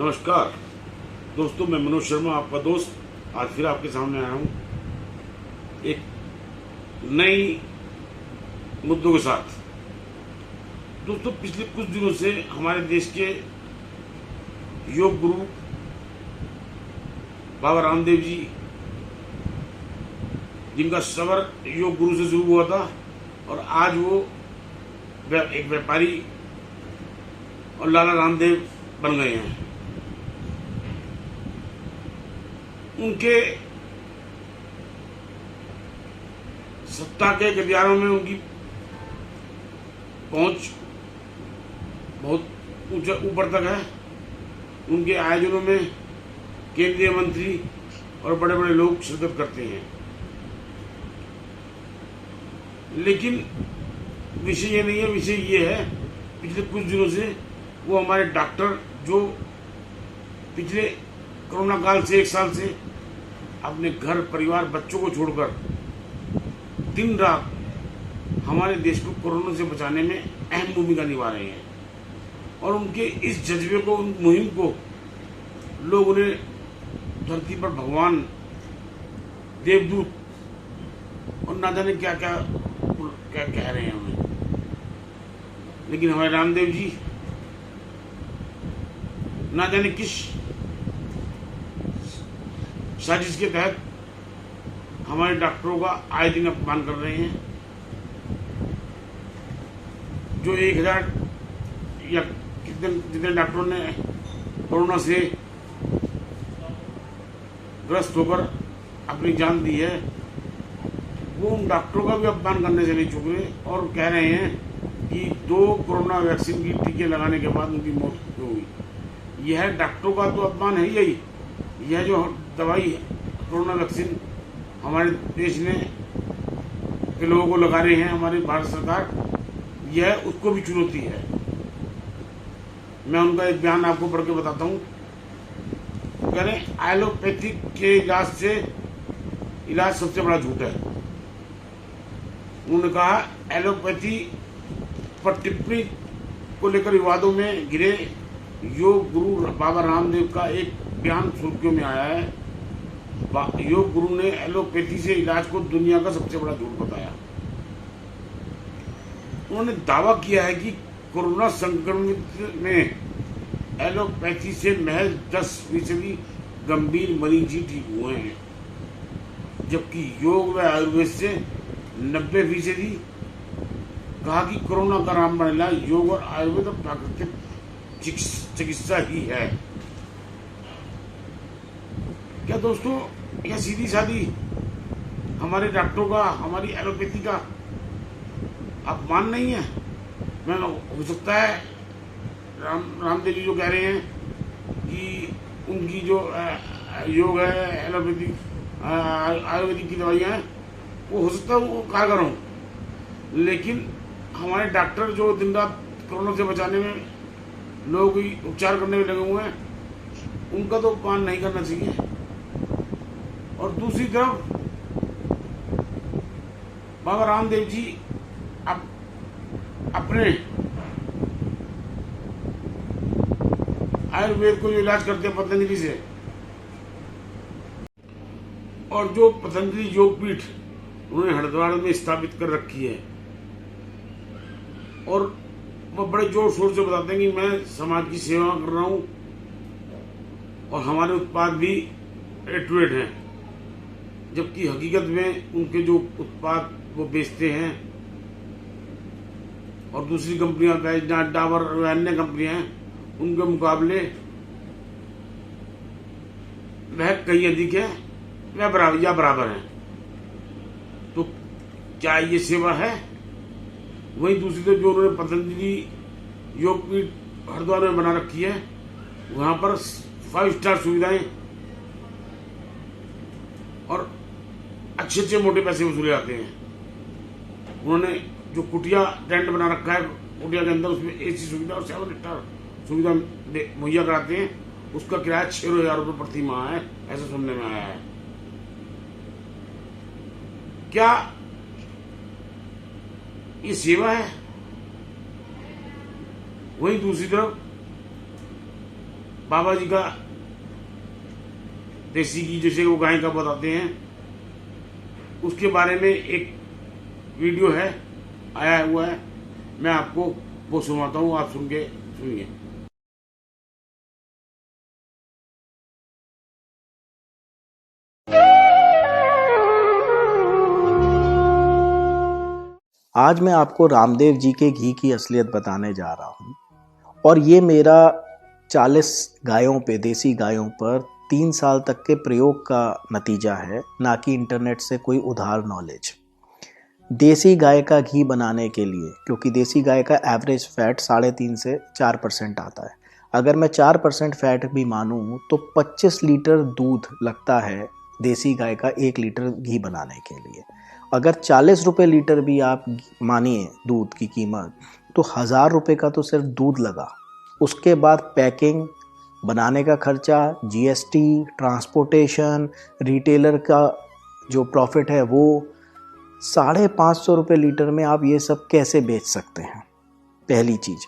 नमस्कार दोस्तों, मैं मनोज शर्मा, आपका दोस्त, आज फिर आपके सामने आया हूँ एक नई मुद्दों के साथ। दोस्तों, पिछले कुछ दिनों से हमारे देश के योग गुरु बाबा रामदेव जी, जिनका सफर योग गुरु से शुरू हुआ था और आज वो एक व्यापारी और लाला रामदेव बन गए हैं। उनके सत्ता के गलियारों में उनकी पहुंच बहुत ऊपर तक है। उनके आयोजनों में केंद्रीय मंत्री और बड़े बड़े लोग शिरकत करते हैं। लेकिन विषय ये नहीं है, विषय ये है पिछले कुछ दिनों से वो हमारे डॉक्टर, जो पिछले कोरोना काल से 1 साल से अपने घर परिवार बच्चों को छोड़कर दिन रात हमारे देश को कोरोना से बचाने में अहम भूमिका निभा रहे हैं। और उनके इस जज्बे को, उन मुहिम को लोग उन्हें धरती पर भगवान, देवदूत और ना जाने क्या क्या क्या कह रहे हैं उन्हें। लेकिन हमारे रामदेव जी ना जाने किस साजिश के तहत हमारे डॉक्टरों का आए दिन अपमान कर रहे हैं। जो 1000 या जितने डॉक्टरों ने कोरोना से ग्रस्त होकर अपनी जान दी है, वो उन डॉक्टरों का भी अपमान करने से नहीं चूक रहे और कह रहे हैं कि 2 कोरोना वैक्सीन की टीके लगाने के बाद उनकी मौत क्यों हुई। यह डॉक्टरों का तो अपमान है यही। यह जो दवाई कोरोना वैक्सीन हमारे देश ने के लोगों को लगा रहे हैं हमारी भारत सरकार, यह उसको भी चुनौती है। मैं उनका एक बयान आपको पढ़ के बताता हूँ। कह रहे हैं एलोपैथिक के इलाज सबसे बड़ा झूठ है। उन्होंने कहा एलोपैथी पर टिप्पणी को लेकर विवादों में घिरे योग गुरु बाबा रामदेव का एक बयान सुर्खियों में आया है। योग गुरु ने एलोपैथी से इलाज को दुनिया का सबसे बड़ा झूठ बताया। उन्होंने दावा किया है कि कोरोना संक्रमित में एलोपैथी से महज 10% गंभीर मरीज ही ठीक हुए हैं, जबकि योग व आयुर्वेद से 90%। कहा कि कोरोना का रामबाण इलाज योग और आयुर्वेद और प्राकृतिक चिकित्सा ही है। क्या दोस्तों, यह सीधी सादी हमारे डॉक्टरों का, हमारी एलोपैथी का अपमान नहीं है? मैं हो सकता है रामदेव जी जो कह रहे हैं कि उनकी जो योग है, एलोपैथी आयुर्वेदिक की दवाइयाँ हैं, वो हो सकता है वो कारगर हों। लेकिन हमारे डॉक्टर जो दिन रात कोरोना से बचाने में लोगों की उपचार करने में लगे हुए हैं, उनका तो अपमान नहीं करना चाहिए। और दूसरी तरफ बाबा रामदेव जी अपने आयुर्वेद को जो इलाज करते हैं पतंजलि से, और जो पतंजलि योगपीठ उन्होंने हरिद्वार में स्थापित कर रखी है, और वो बड़े जोर शोर से बताते हैं कि मैं समाज की सेवा कर रहा हूँ और हमारे उत्पाद भी रेट हैं, जबकि हकीकत में उनके जो उत्पाद वो बेचते हैं और दूसरी कंपनियां, डाबर और अन्य कंपनियां हैं, उनके मुकाबले वह कहीं अधिक है, वह बराबर है। तो क्या ये सेवा है? वहीं दूसरी तरफ जो उन्होंने पतंजलि योगपीठ हरिद्वार में बना रखी है, वहां पर 5 स्टार सुविधाएं और अच्छे मोटे पैसे वसूले जाते हैं। उन्होंने जो कुटिया टेंट बना रखा है, कुटिया के अंदर उसमें AC सुविधा और 7 स्टार सुविधा मुहैया कराते हैं। उसका किराया 6,000 रुपये प्रति माह है, ऐसा सुनने में आया है। क्या ये सेवा है? वहीं दूसरी तरफ बाबा जी का देसी घी जैसे वो गाय का बताते हैं, उसके बारे में एक वीडियो है, आया हुआ है, मैं आपको वो सुनाता हूँ, आप सुनिए। आज मैं आपको रामदेव जी के घी की असलियत बताने जा रहा हूँ और ये मेरा 40 गायों पे, देसी गायों पर 3 साल तक के प्रयोग का नतीजा है, ना कि इंटरनेट से कोई उधार नॉलेज। देसी गाय का घी बनाने के लिए, क्योंकि देसी गाय का एवरेज फैट 3.5 से 4% आता है, अगर मैं 4% फैट भी मानूं तो 25 लीटर दूध लगता है देसी गाय का 1 लीटर घी बनाने के लिए। अगर 40 रुपये लीटर भी आप मानिए दूध की कीमत, तो 1000 रुपये का तो सिर्फ दूध लगा। उसके बाद पैकिंग, बनाने का खर्चा, जीएसटी, ट्रांसपोर्टेशन, रिटेलर का जो प्रॉफिट है वो, 550 रुपये लीटर में आप ये सब कैसे बेच सकते हैं? पहली चीज़।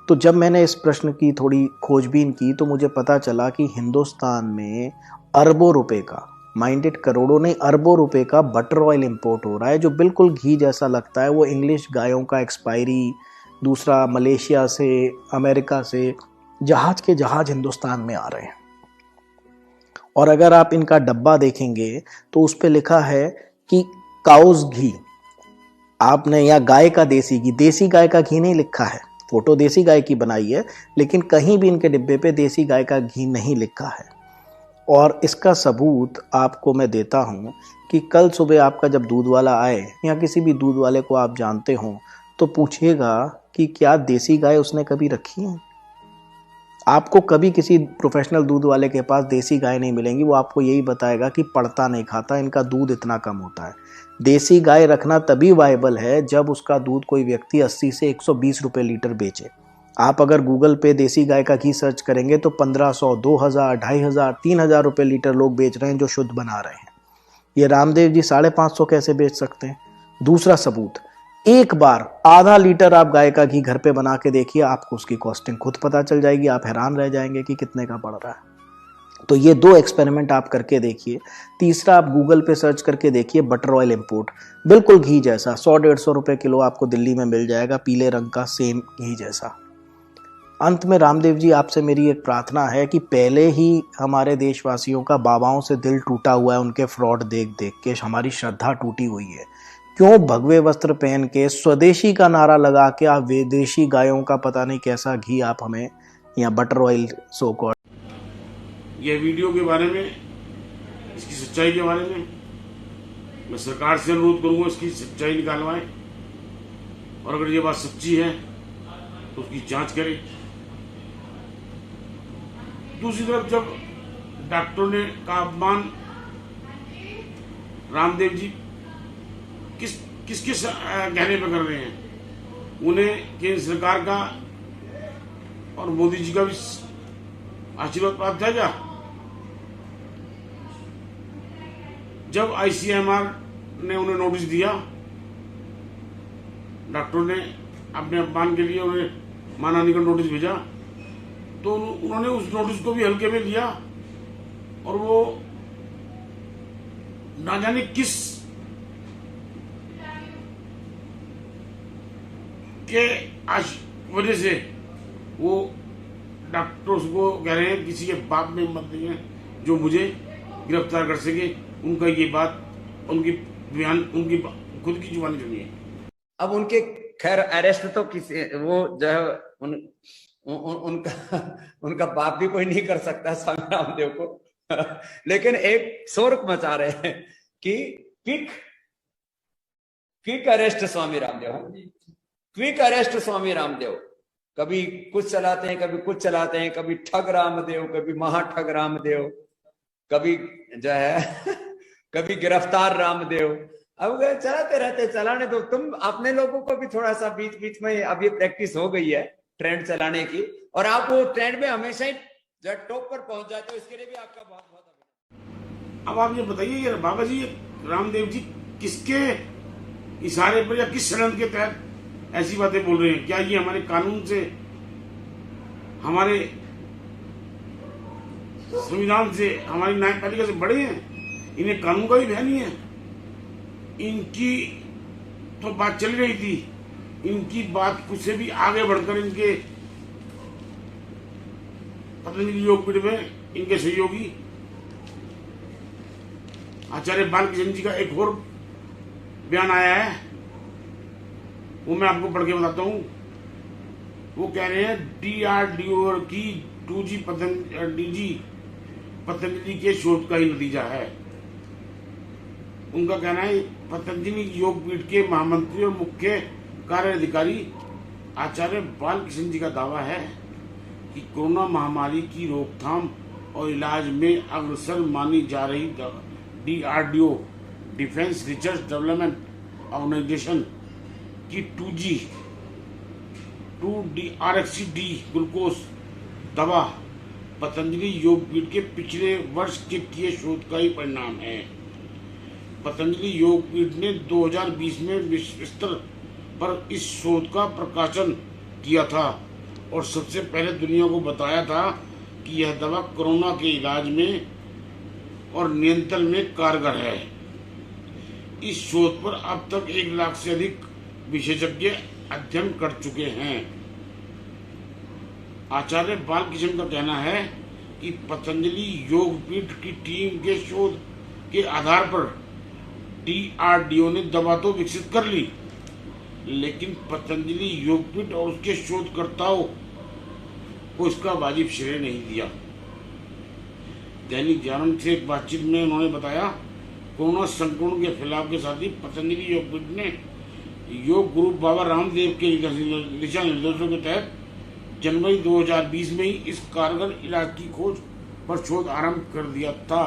तो जब मैंने इस प्रश्न की थोड़ी खोजबीन की तो मुझे पता चला कि हिंदुस्तान में अरबों रुपए का, माइंडेड करोड़ों नहीं अरबों रुपए का बटर ऑयल इंपोर्ट हो रहा है, जो बिल्कुल घी जैसा लगता है। वो इंग्लिश गायों का एक्सपायरी, दूसरा मलेशिया से, अमेरिका से जहाज के जहाज हिंदुस्तान में आ रहे हैं। और अगर आप इनका डब्बा देखेंगे तो उस पर लिखा है कि काउस घी, आपने, या गाय का देसी घी, देसी गाय का घी नहीं लिखा है। फोटो देसी गाय की बनाई है, लेकिन कहीं भी इनके डिब्बे पे देसी गाय का घी नहीं लिखा है। और इसका सबूत आपको मैं देता हूं कि कल सुबह आपका जब दूध वाला आए, या किसी भी दूध वाले को आप जानते हो, तो पूछिएगा कि क्या देसी गाय उसने कभी रखी है। आपको कभी किसी प्रोफेशनल दूध वाले के पास देसी गाय नहीं मिलेंगी, वो आपको यही बताएगा कि पड़ता नहीं खाता, इनका दूध इतना कम होता है। देसी गाय रखना तभी वायबल है जब उसका दूध कोई व्यक्ति 80 से 120 रुपये लीटर बेचे। आप अगर गूगल पे देसी गाय का घी सर्च करेंगे तो 1500, 2000, 2500, 3000 रुपये लीटर लोग बेच रहे हैं जो शुद्ध बना रहे हैं। ये रामदेव जी 550 कैसे बेच सकते हैं? दूसरा सबूत, एक बार आधा लीटर आप गाय का घी घर पे बना के देखिए, आपको उसकी कॉस्टिंग खुद पता चल जाएगी, आप हैरान रह जाएंगे कि कितने का पड़ रहा है। तो ये 2 एक्सपेरिमेंट आप करके देखिए। तीसरा, आप गूगल पे सर्च करके देखिए बटर ऑयल इंपोर्ट, बिल्कुल घी जैसा 100-150 रुपये किलो आपको दिल्ली में मिल जाएगा, पीले रंग का सेम घी जैसा। अंत में रामदेव जी आपसे मेरी एक प्रार्थना है कि पहले ही हमारे देशवासियों का बाबाओं से दिल टूटा हुआ है, उनके फ्रॉड देख देख के हमारी श्रद्धा टूटी हुई है। क्यों भगवे वस्त्र पहन के, स्वदेशी का नारा लगा के आप विदेशी गायों का पता नहीं कैसा घी आप हमें, या बटर ऑयल सो कॉल्ड। यह वीडियो के बारे में, इसकी सच्चाई के बारे में मैं सरकार से अनुरोध करूंगा, इसकी सच्चाई निकालवाएं, और अगर ये बात सच्ची है तो उसकी जांच करें। दूसरी तरफ जब डॉक्टरों ने का अपमान रामदेव जी किसके कहने पे कर रहे हैं, उन्हें केंद्र सरकार का और मोदी जी का भी आशीर्वाद प्राप्त है क्या? जब आईसीएमआर ने उन्हें नोटिस दिया, डॉक्टरों ने अपने अपमान के लिए उन्हें मानहानि का नोटिस भेजा, तो उन्होंने उस नोटिस को भी हल्के में लिया, और वो ना जाने किस के वजह से वो डॉक्टर्स को कह रहे हैं किसी के बाप में हिम्मत नहीं है जो मुझे गिरफ्तार कर सके। उनका ये बात, उनकी बयान, उनकी खुद की जुबानी सुनिए। अब उनके खैर अरेस्ट तो किसी, वो जो है उनका बाप भी कोई नहीं कर सकता स्वामी रामदेव को लेकिन एक शोर मचा रहे हैं कि quick arrest Swami Ramdev, quick arrest Swami Ramdev. कभी कुछ चलाते हैं, कभी कुछ चलाते हैं, कभी ठग रामदेव, कभी महाठग रामदेव, कभी जो है कभी गिरफ्तार रामदेव। अब चलाते रहते, चलाने दो। तुम अपने लोगों को भी थोड़ा सा बीच बीच में, अब ये प्रैक्टिस हो गई है ट्रेंड चलाने की, और आप वो ट्रेंड में हमेशा ही जो टॉप पर पहुंच जाते हो, इसके लिए भी आपका बहुत बहुत अभिनंदन। अब आप ये बताइए, ये बाबा जी, रामदेव जी किसके इशारे पर या किस षड्यंत्र के तहत ऐसी बातें बोल रहे हैं? क्या ये हमारे कानून से, हमारे संविधान से, हमारी न्यायपालिका से बड़े हैं, इन्हें कानून का भी भय नहीं है। इनकी तो बात चल रही थी, इनकी बात कुछ से भी आगे बढ़कर इनके पतंजलि योगपीठ में इनके सहयोगी आचार्य बालकृष्ण जी का एक और बयान आया है, वो मैं आपको पढ़ के बताता हूं। वो कह रहे हैं DRDO की 2G पतंजलि के शोध का ही नतीजा है। उनका कहना है पतंजलि योगपीठ के महामंत्री और मुख्य कार्य अधिकारी आचार्य बालकृष्ण जी का दावा है कि कोरोना महामारी की रोकथाम और इलाज में अग्रसर मानी जा रही DRDO defence research development organisation की 2-DRXCD ग्लूकोज दवा पतंजलि योगपीठ के पिछले वर्ष के किए शोध का ही परिणाम है। पतंजलि योगपीठ ने 2020 में विश्व स्तर पर इस शोध का प्रकाशन किया था और सबसे पहले दुनिया को बताया था कि यह दवा कोरोना के इलाज में और नियंत्रण में कारगर है। इस शोध पर अब तक 1 लाख से अधिक विशेषज्ञ अध्ययन कर चुके हैं। आचार्य बालकृष्ण का कहना है कि पतंजलि योगपीठ की टीम के शोध के आधार पर DRDO ने दवा तो विकसित कर ली, लेकिन पतंजलि योगपीठ और उसके शोधकर्ताओं को इसका वाजिब श्रेय नहीं दिया। दैनिक जागरण से एक बातचीत में उन्होंने बताया, कोरोना संक्रमण के फैलाव के साथ ही पतंजलि योगपीठ ने योग गुरु बाबा रामदेव के दिशा निर्देशों के तहत जनवरी 2020 में ही इस कारगर इलाज की खोज पर शोध आरंभ कर दिया था।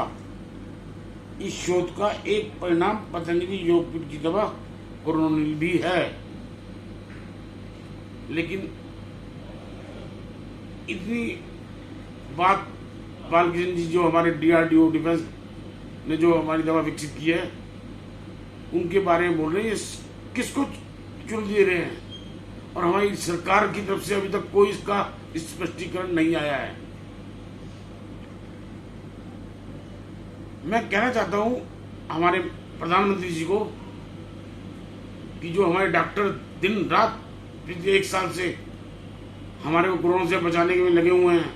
इस शोध का एक परिणाम पतंजलि योगपीठ की दवा कोरोनिल भी है। लेकिन इतनी बात बालकृष्ण जी जो हमारे DRDO डिफेंस ने जो हमारी दवा विकसित की है उनके बारे में बोल रहे हैं, किसको चुन दे रहे हैं, और हमारी सरकार की तरफ से अभी तक कोई इसका स्पष्टीकरण नहीं आया है। मैं कहना चाहता हूं हमारे प्रधानमंत्री जी को कि जो हमारे डॉक्टर दिन रात पिछले 1 साल से हमारे को कोरोना से बचाने के लिए लगे हुए हैं,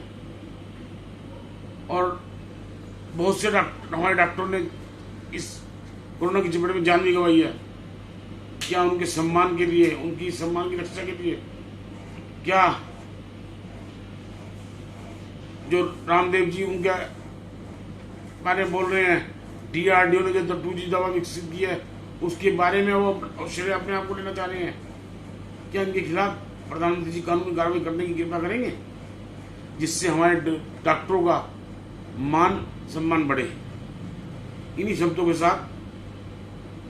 और बहुत से हमारे डॉक्टरों ने इस कोरोना की चपेट में जान भी गंवाई है। क्या उनके सम्मान के लिए, उनकी सम्मान की रक्षा के लिए, क्या जो रामदेव जी उनके बारे में बोल रहे हैं, DRDO ने जो 2G दवा विकसित की है उसके बारे में वो श्रेय अपने आप को लेना चाह रहे हैं? क्या इनके खिलाफ प्रधानमंत्री जी कानूनी कार्रवाई करने की कृपा करेंगे, जिससे हमारे डॉक्टरों का मान सम्मान बढ़े? इन्हीं शब्दों के साथ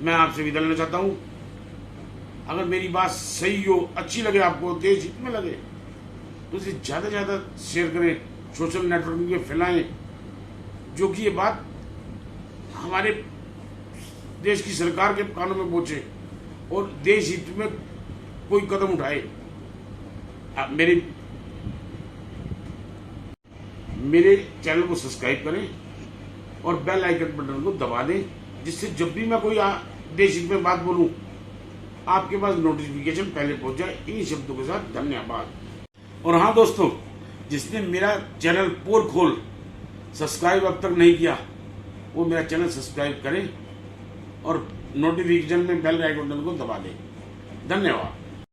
मैं आपसे विदा लेना चाहता हूं। अगर मेरी बात सही हो, अच्छी लगे आपको, देश हित में लगे, तो इसे ज़्यादा से ज़्यादा शेयर करें, सोशल नेटवर्किंग पे फैलाएं, जो कि ये बात हमारे देश की सरकार के कानों में पहुंचे और देश हित में कोई कदम उठाए। मेरे चैनल को सब्सक्राइब करें और बेल आइकन बटन को दबा दें, जिससे जब भी मैं कोई देश हित में बात बोलूं आपके पास नोटिफिकेशन पहले पहुंच जाए। इन्हीं शब्दों के साथ धन्यवाद। और हाँ दोस्तों, जिसने मेरा चैनल पोल खोल सब्सक्राइब अब तक नहीं किया, वो मेरा चैनल सब्सक्राइब करें और नोटिफिकेशन में बेल आइकन को दबा दें। धन्यवाद।